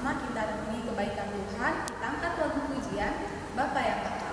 bersama-sama kita renungi kebaikan Tuhan. Kita angkat lagu pujian Bapa yang kekal.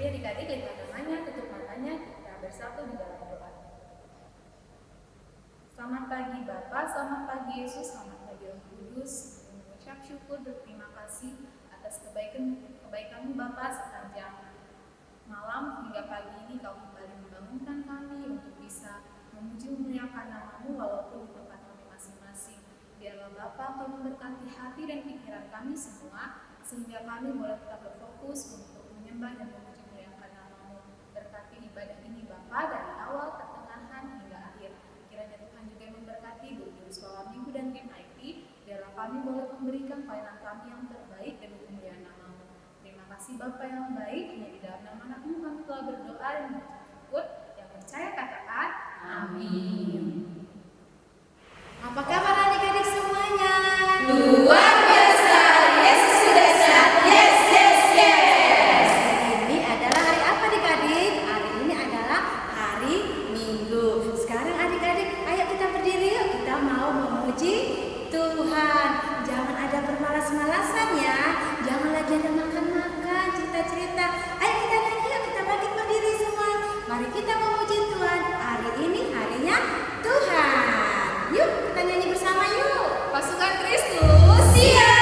Adik-adik lihat namanya, tutup matanya, kita bersatu di dalam doa. Selamat pagi Bapa, selamat pagi Yesus, selamat pagi Roh Kudus. Mengucap syukur berterima kasih atas kebaikan-Mu Bapa sepanjang malam hingga pagi ini Kau kembali membangunkan kami untuk bisa memuji memuliakan nama-Mu walaupun di tempat kami masing-masing. Biarlah Bapa Kau memberkati hati dan pikiran kami semua sehingga kami boleh tetap berfokus untuk menyembah dan memuji berkati ibadah ini Bapa dari awal, pertengahan hingga akhir. Kiranya Tuhan juga memberkati guru sekolah minggu dan tim IT, biarlah kami boleh memberikan pelayanan kami yang terbaik dan kemuliaan nama-Mu. Terima kasih Bapa yang baik, hanya di dalam nama Anak-Mu kami telah berdoa dan mengucap syukur. Yang percaya katakan amin. Apa kabar adik-adik semuanya? Luar biasa, Yesus sudah datang. Yes, yes, yes. Ini adalah hari apa adik-adik? Hari ini adalah hari Minggu. Sekarang adik-adik, ayo kita berdiri yuk. Kita mau memuji Tuhan. Jangan ada bermalas-malasan ya. Jangan lagi ada makan-makan, cerita-cerita. Ayo kita nyanyi yuk, kita bangkit berdiri semua. Mari kita memuji Tuhan. Hari ini harinya Tuhan. Yuk kita nyanyi bersama yuk. Pasukan Kristus, siap!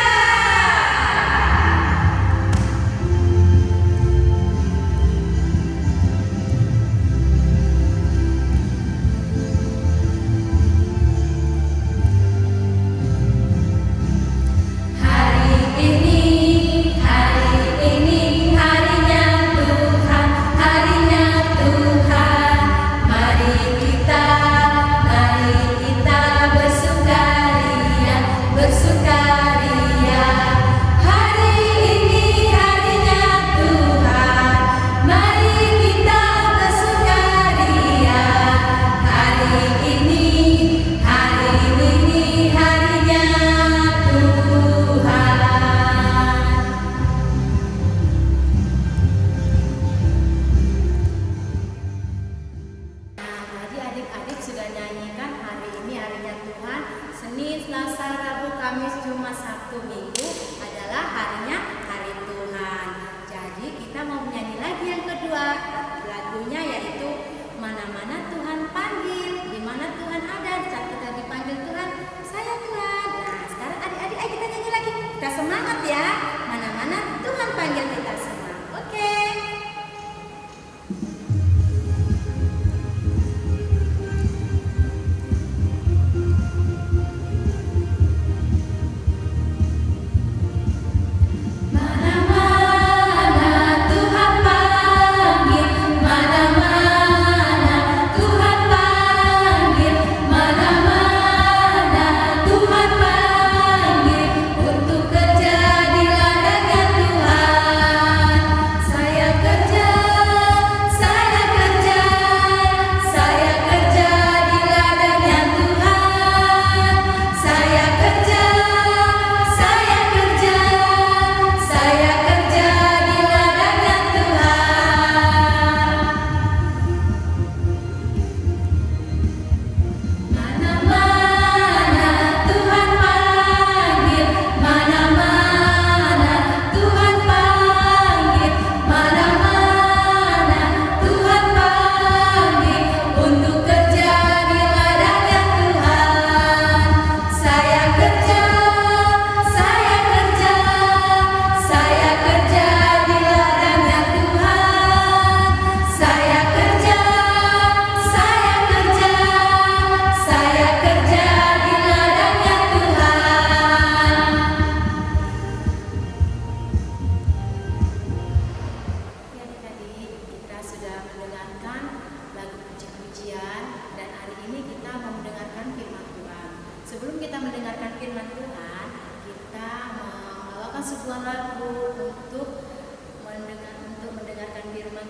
Mana-mana Tuhan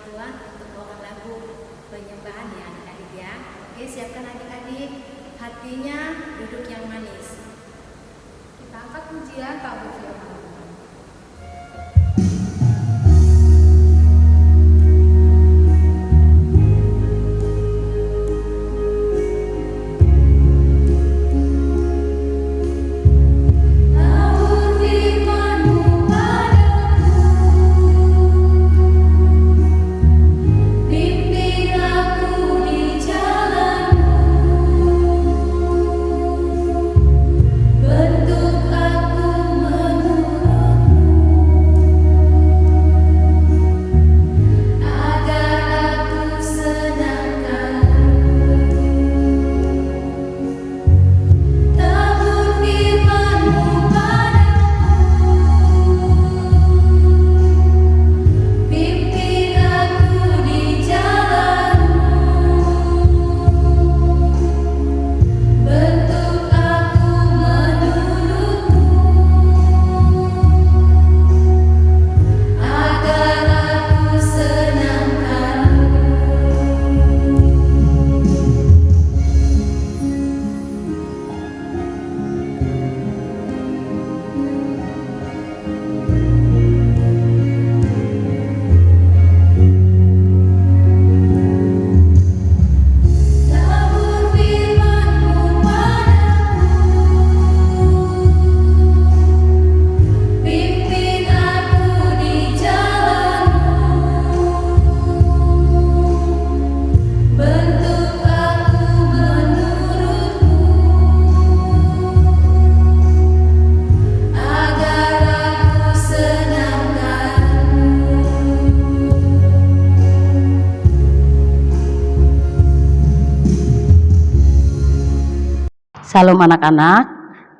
Tuhan untuk bawakan lagu penyembahan ya adik-adik ya. Oke, siapkan adik-adik hatinya duduk yang manis. Kita angkat pujian tabur firman. Tabur firman-Mu padaku, pimpin aku di jalan-Mu, bentuk aku menurut-Mu, agar aku senangkan-Mu. Tabur firman-Mu padaku, pimpin aku di jalan-Mu, bentuk aku menurut-Mu, agar aku senangkan-Mu. Tabur firman-Mu padaku, pimpin aku di jalan-Mu, bentuk aku menurut-Mu, agar aku senangkan-Mu. Salam anak-anak.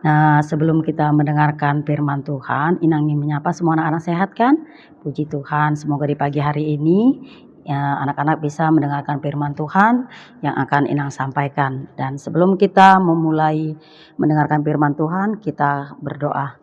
Nah, sebelum kita mendengarkan firman Tuhan, Inang ingin menyapa semua anak-anak sehat kan? Puji Tuhan, semoga di pagi hari ini ya, anak-anak bisa mendengarkan firman Tuhan yang akan Inang sampaikan. Dan sebelum kita memulai mendengarkan firman Tuhan, kita berdoa.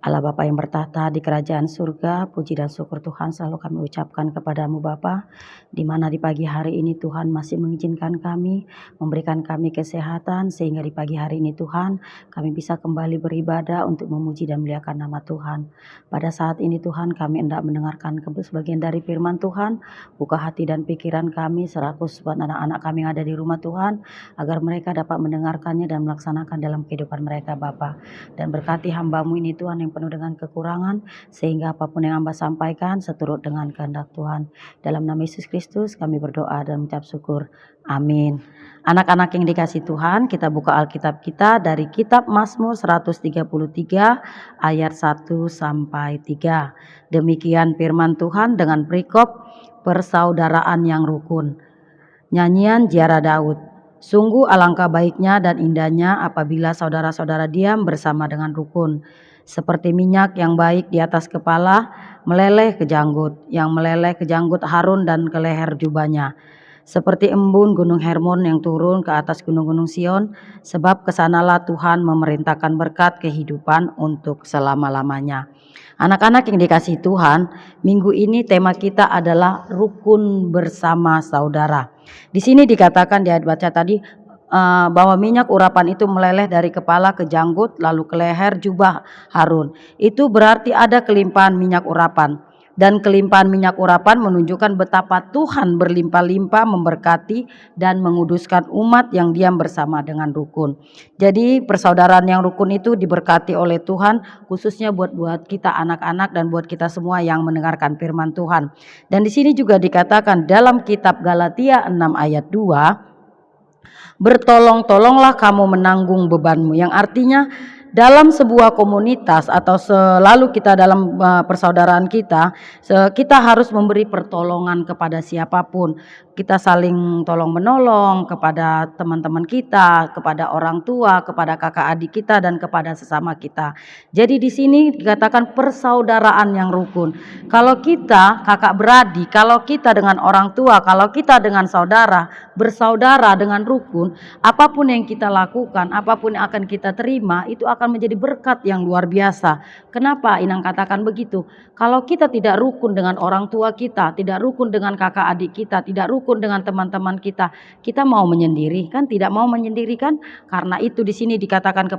Allah Bapa yang bertahta di kerajaan surga, puji dan syukur Tuhan selalu kami ucapkan kepadamu Bapa, di mana di pagi hari ini Tuhan masih mengizinkan kami, memberikan kami kesehatan, sehingga di pagi hari ini Tuhan kami bisa kembali beribadah untuk memuji dan memuliakan nama Tuhan. Pada saat ini Tuhan kami hendak mendengarkan sebagian dari firman Tuhan, buka hati dan pikiran kami seratus buat anak-anak kami yang ada di rumah Tuhan, agar mereka dapat mendengarkannya dan melaksanakan dalam kehidupan mereka Bapa. Dan berkati hamba-Mu ini Tuhan yang penuh dengan kekurangan, sehingga apapun yang hamba sampaikan seturut dengan kehendak Tuhan. Dalam nama Yesus Kristus kami berdoa dan mengucap syukur. Amin. Anak-anak yang dikasih Tuhan, kita buka Alkitab kita dari kitab Mazmur 133 ayat 1 sampai 3. Demikian firman Tuhan dengan perikop persaudaraan yang rukun. Nyanyian Ziarah Daud. Sungguh alangkah baiknya dan indahnya apabila saudara-saudara diam bersama dengan rukun. Seperti minyak yang baik di atas kepala, meleleh ke janggut, yang meleleh ke janggut Harun dan ke leher jubahnya. Seperti embun gunung Hermon yang turun ke atas gunung-gunung Sion, sebab kesanalah Tuhan memerintahkan berkat kehidupan untuk selama-lamanya. Anak-anak yang dikasihi Tuhan, minggu ini tema kita adalah rukun bersama saudara. Di sini dikatakan di ayat baca tadi, bahwa minyak urapan itu meleleh dari kepala ke janggut lalu ke leher jubah Harun. Itu berarti ada kelimpahan minyak urapan. Dan kelimpahan minyak urapan menunjukkan betapa Tuhan berlimpah-limpah memberkati dan menguduskan umat yang diam bersama dengan rukun. Jadi persaudaraan yang rukun itu diberkati oleh Tuhan, khususnya buat kita anak-anak dan buat kita semua yang mendengarkan firman Tuhan. Dan di sini juga dikatakan dalam kitab Galatia 6 ayat 2, bertolong-tolonglah kamu menanggung bebanmu, yang artinya dalam sebuah komunitas atau selalu kita dalam persaudaraan kita harus memberi pertolongan kepada siapapun. Kita saling tolong menolong kepada teman-teman kita, kepada orang tua, kepada kakak adik kita dan kepada sesama kita. Jadi di sini dikatakan persaudaraan yang rukun. Kalau kita kakak beradik, kalau kita dengan orang tua, kalau kita dengan saudara, bersaudara dengan rukun, apapun yang kita lakukan, apapun yang akan kita terima itu akan akan menjadi berkat yang luar biasa. Kenapa Inang katakan begitu? Kalau kita tidak rukun dengan orang tua kita, tidak rukun dengan kakak adik kita, tidak rukun dengan teman-teman kita, kita mau menyendiri kan? Tidak mau menyendiri kan? Karena itu di sini dikatakan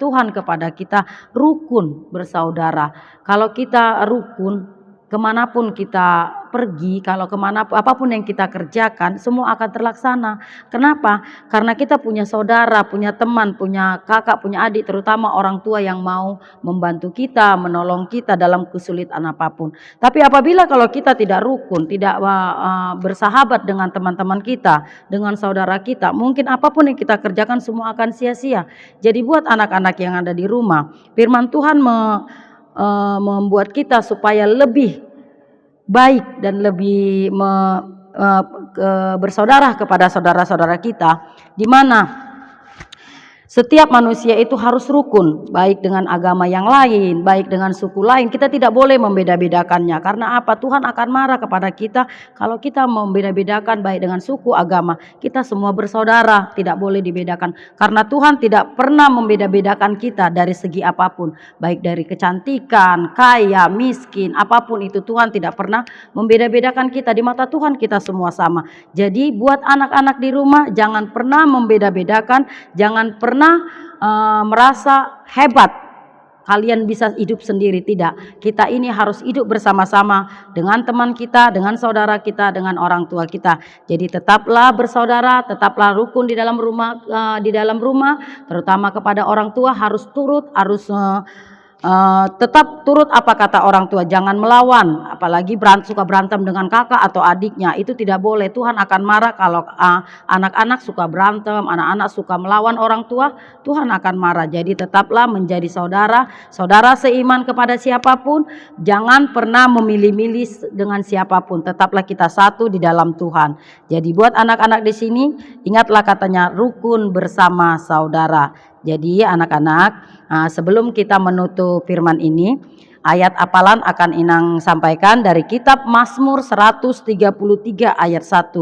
Tuhan kepada kita rukun bersaudara. Kalau kita rukun, kemanapun kita pergi, kalau apapun yang kita kerjakan, semua akan terlaksana. Kenapa? Karena kita punya saudara, punya teman, punya kakak, punya adik, terutama orang tua yang mau membantu kita, menolong kita dalam kesulitan apapun. Tapi apabila kalau kita tidak rukun, tidak bersahabat dengan teman-teman kita, dengan saudara kita, mungkin apapun yang kita kerjakan semua akan sia-sia. Jadi buat anak-anak yang ada di rumah, firman Tuhan membuat kita supaya lebih baik dan lebih bersaudara kepada saudara-saudara kita, di mana setiap manusia itu harus rukun, baik dengan agama yang lain, baik dengan suku lain. Kita tidak boleh membeda-bedakannya. Karena apa? Tuhan akan marah kepada kita kalau kita membeda-bedakan baik dengan suku, agama. Kita semua bersaudara, tidak boleh dibedakan. Karena Tuhan tidak pernah membeda-bedakan kita dari segi apapun. Baik dari kecantikan, kaya, miskin, apapun itu Tuhan tidak pernah membeda-bedakan kita. Di mata Tuhan kita semua sama. Jadi buat anak-anak di rumah, jangan pernah membeda-bedakan, jangan pernah merasa hebat kalian bisa hidup sendiri. Tidak, kita ini harus hidup bersama-sama dengan teman kita, dengan saudara kita, dengan orang tua kita. Jadi tetaplah bersaudara, tetaplah rukun di dalam rumah, terutama kepada orang tua harus turut, harus tetap turut apa kata orang tua, jangan melawan, apalagi suka berantem dengan kakak atau adiknya, itu tidak boleh. Tuhan akan marah kalau anak-anak suka berantem, anak-anak suka melawan orang tua, Tuhan akan marah. Jadi tetaplah menjadi saudara seiman kepada siapapun, jangan pernah memilih-milih dengan siapapun, tetaplah kita satu di dalam Tuhan. Jadi buat anak-anak di sini, ingatlah katanya rukun bersama saudara. Jadi anak-anak, sebelum kita menutup firman ini, ayat hafalan akan Inang sampaikan dari kitab Mazmur 133 ayat 1.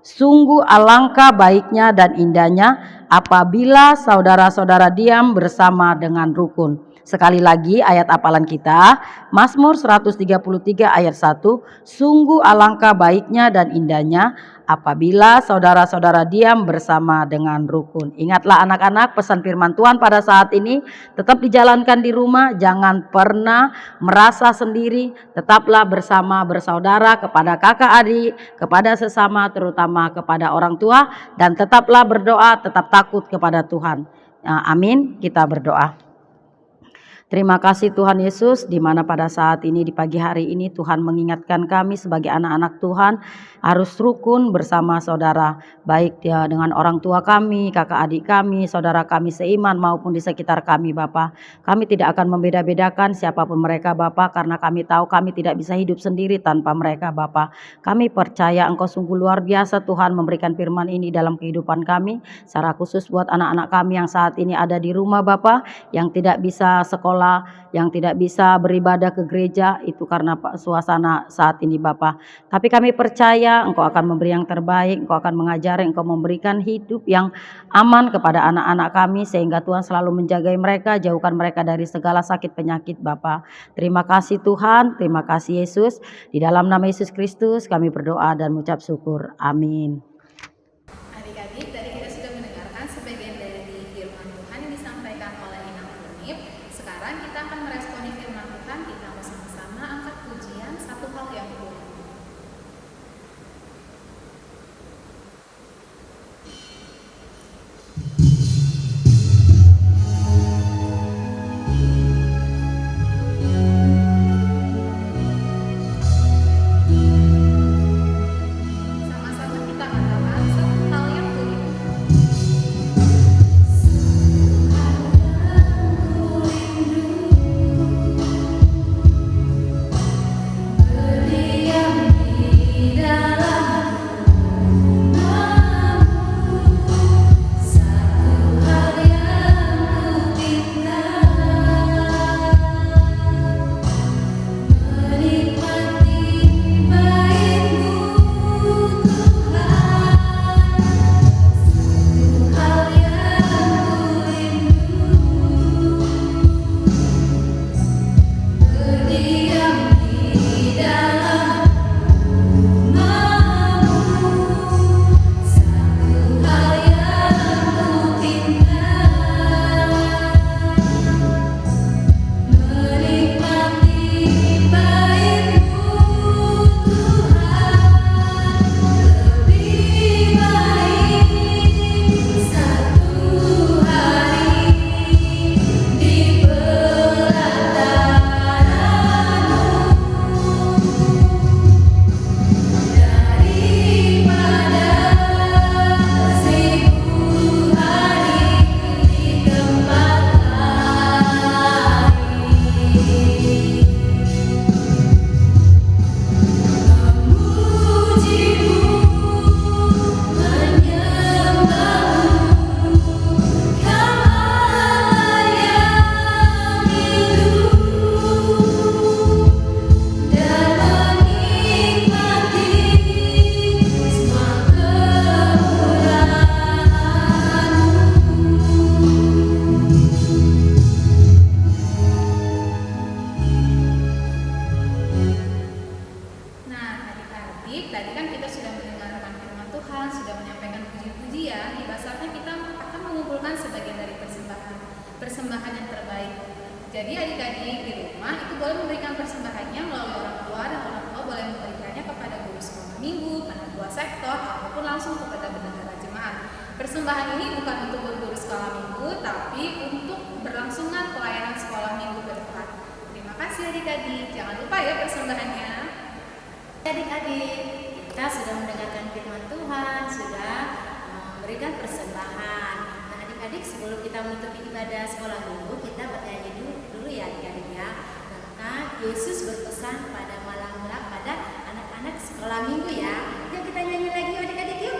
Sungguh alangkah baiknya dan indahnya apabila saudara-saudara diam bersama dengan rukun. Sekali lagi ayat hafalan kita, Mazmur 133 ayat 1. Sungguh alangkah baiknya dan indahnya apabila saudara-saudara diam bersama dengan rukun. Ingatlah anak-anak, pesan firman Tuhan pada saat ini tetap dijalankan di rumah. Jangan pernah merasa sendiri, tetaplah bersama bersaudara kepada kakak adik, kepada sesama, terutama kepada orang tua. Dan tetaplah berdoa, tetap takut kepada Tuhan. Amin, kita berdoa. Terima kasih Tuhan Yesus, di mana pada saat ini di pagi hari ini Tuhan mengingatkan kami sebagai anak-anak Tuhan harus rukun bersama saudara, baik dengan orang tua kami, kakak adik kami, saudara kami seiman maupun di sekitar kami Bapa. Kami tidak akan membeda-bedakan siapapun mereka Bapa, karena kami tahu kami tidak bisa hidup sendiri tanpa mereka Bapa. Kami percaya Engkau sungguh luar biasa Tuhan memberikan firman ini dalam kehidupan kami, secara khusus buat anak-anak kami yang saat ini ada di rumah Bapa, yang tidak bisa sekolah, yang tidak bisa beribadah ke gereja, itu karena suasana saat ini Bapa. Tapi kami percaya Engkau akan memberi yang terbaik, Engkau akan mengajari, Engkau memberikan hidup yang aman kepada anak-anak kami, sehingga Tuhan selalu menjaga mereka, jauhkan mereka dari segala sakit penyakit Bapa. Terima kasih Tuhan, terima kasih Yesus. Di dalam nama Yesus Kristus kami berdoa dan mengucap syukur. Amin. Adik-adik, tadi kita sudah mendengarkan sebagian dari firman Tuhan yang disampaikan oleh Inang Unip. Sekarang kita akan meresponi firman Tuhan. Kita bersama-sama angkat pujian Satu Hal Yang Buruk. Sama-sama kita angkat adik-adik, tadi kan kita sudah mendengarkan firman Tuhan, sudah menyampaikan puji-pujian. Tiba saatnya kita akan mengumpulkan sebagian dari persembahan yang terbaik. Jadi adik-adik di rumah itu boleh memberikan persembahannya melalui orang tua, dan orang tua boleh memberikannya kepada guru sekolah minggu, ketua sektor, ataupun langsung kepada bendahara jemaat. Persembahan ini bukan untuk guru sekolah minggu, tapi untuk berlangsungan pelayanan sekolah minggu ke depan. Terima kasih adik-adik, jangan lupa ya persembahannya. Adik-adik, kita sudah mendengarkan firman Tuhan, sudah memberikan persembahan. Nah, adik-adik, sebelum kita menutupi ibadah sekolah minggu, kita bernyanyi dulu ya adik-adik ya. Maka Yesus berpesan pada malam pada anak-anak sekolah minggu ya. Yuk kita nyanyi lagi adik-adik yuk.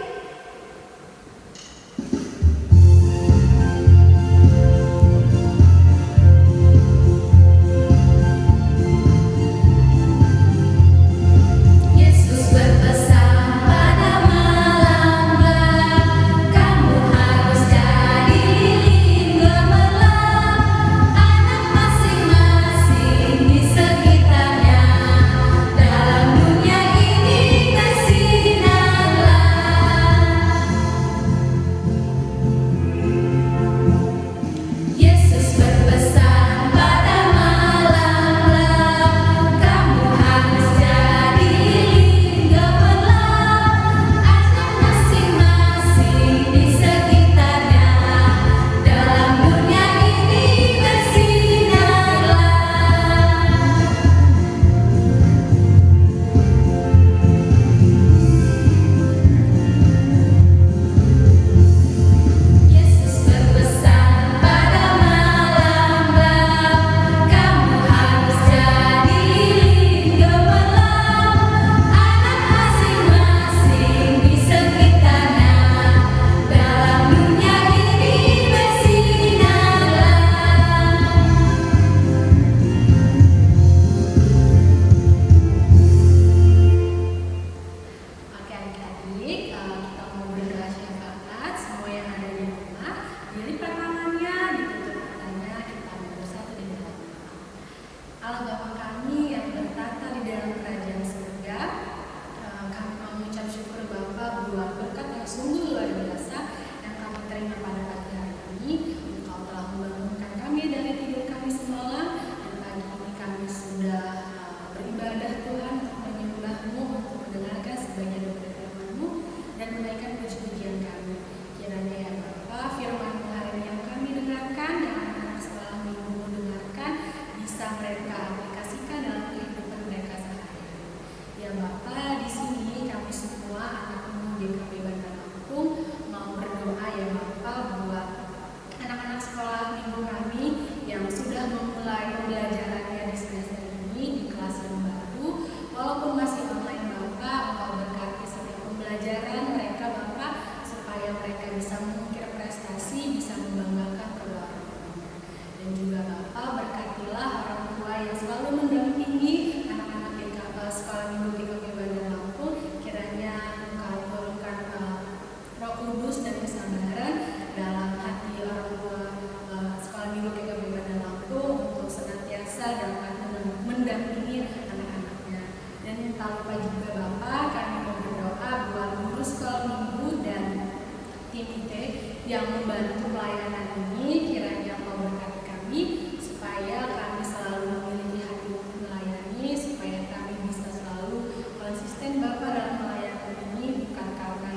yang membantu pelayanan ini, kiranya Allah berkati kami supaya kami selalu memiliki hati untuk melayani, supaya kami bisa selalu konsisten Bapak dalam pelayanan ini, bukan karena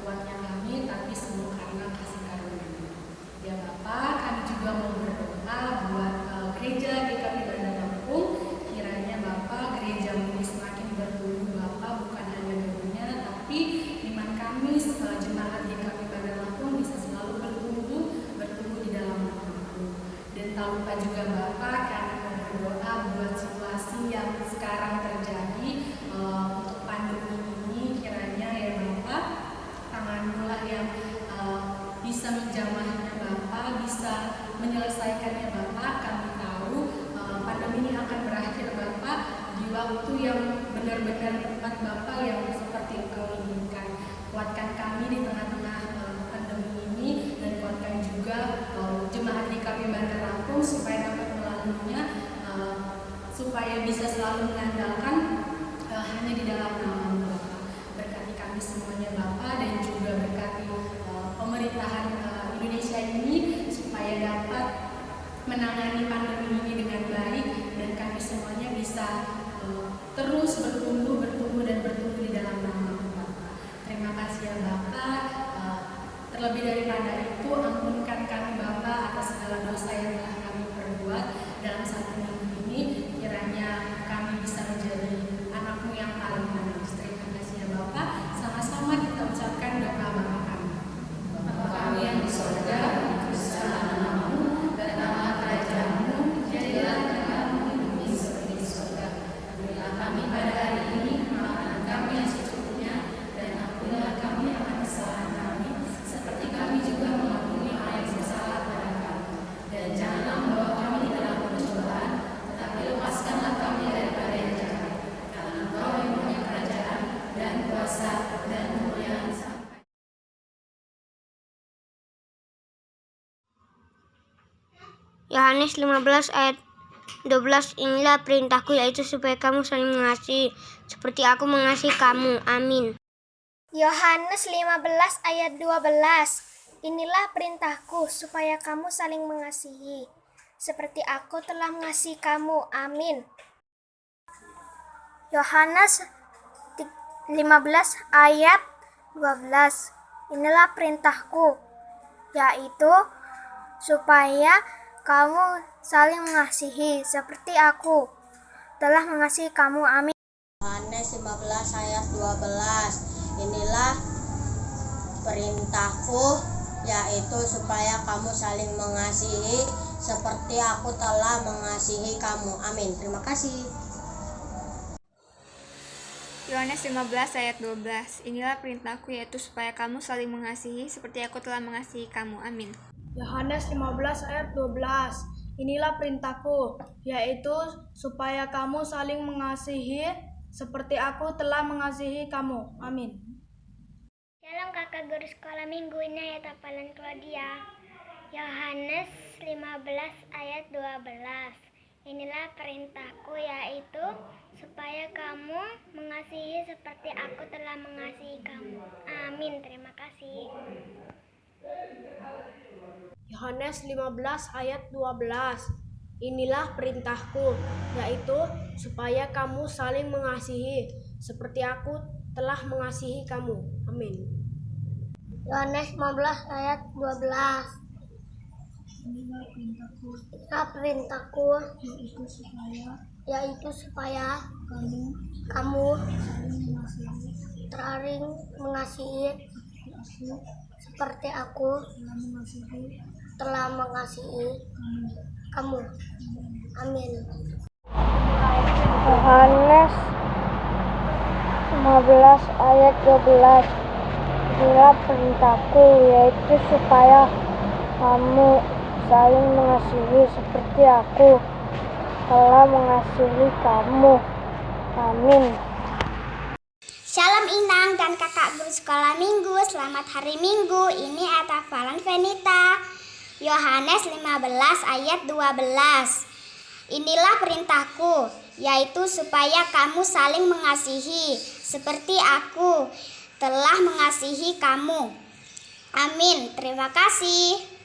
kuatnya kami, tapi semua karena kasih karunia. Ya Bapak, kami juga mau berdoa buat gereja GKP Bandar Lampung, kiranya Bapak gereja ini semakin bertumbuh Bapak, bukan hanya gedungnya, tapi iman kami jemaat GKP Bandar Lampung bisa selalu bertumbuh di dalam Tuhan. Dan tak lupa juga Bapak, kami mau berdoa buat situasi yang sekarang terjadi untuk pandemi ini, kiranya ya Bapak, tangan-Mu lah yang bisa menjamahnya Bapak, bisa menyelesaikannya Bapak. Kami tahu pandemi ini akan berakhir Bapak di waktu yang benar-benar tepat Bapak, yang seperti Engkau inginkan. Kuatkan kami di tengah-tengah pandemi ini, dan kuatkan juga jemaat GKP Bandar Lampung supaya dapat melaluinya, supaya bisa selalu mengandalkan hanya di dalam nama-Mu Bapak. berpuasa dan kemuliaan sampai. Yohanes 15 ayat 12, inilah perintahku, yaitu supaya kamu saling mengasihi seperti aku mengasihi kamu. Amin. Yohanes 15 ayat 12, inilah perintahku supaya kamu saling mengasihi seperti aku telah mengasihi kamu. Amin. Yohanes 15 ayat 12, inilah perintahku, yaitu supaya kamu saling mengasihi seperti aku telah mengasihi kamu. Amin. Yohanes 15 ayat 12, inilah perintahku, yaitu supaya kamu saling mengasihi seperti aku telah mengasihi kamu. Amin. Terima kasih. Yohanes 15 ayat 12, inilah perintahku, yaitu supaya kamu saling mengasihi seperti aku telah mengasihi kamu. Amin. Yohanes 15 ayat 12, inilah perintahku, yaitu supaya kamu saling mengasihi seperti aku telah mengasihi kamu. Amin. Shalom kakak guru sekolah minggu, ini ayat hafalan Claudia. Yohanes 15 ayat 12, inilah perintahku, yaitu supaya kamu mengasihi seperti aku telah mengasihi kamu. Amin. Terima kasih. Yohanes 15 ayat 12, inilah perintahku, yaitu supaya kamu saling mengasihi seperti aku telah mengasihi kamu. Amin. Yohanes 15 ayat 12, inilah perintahku, yaitu supaya kamu saling mengasihi seperti aku telah mengasihi kamu. Amin. Yohanes 15 ayat 12, inilah perintahku, yaitu supaya kamu saling mengasihi seperti aku telah mengasihi kamu. Amin. Shalom Inang dan kakak guru sekolah minggu, selamat hari Minggu. Ini ayat hafalan Venita. Yohanes 15 ayat 12, inilah perintahku, yaitu supaya kamu saling mengasihi seperti aku telah mengasihi kamu. Amin. Terima kasih.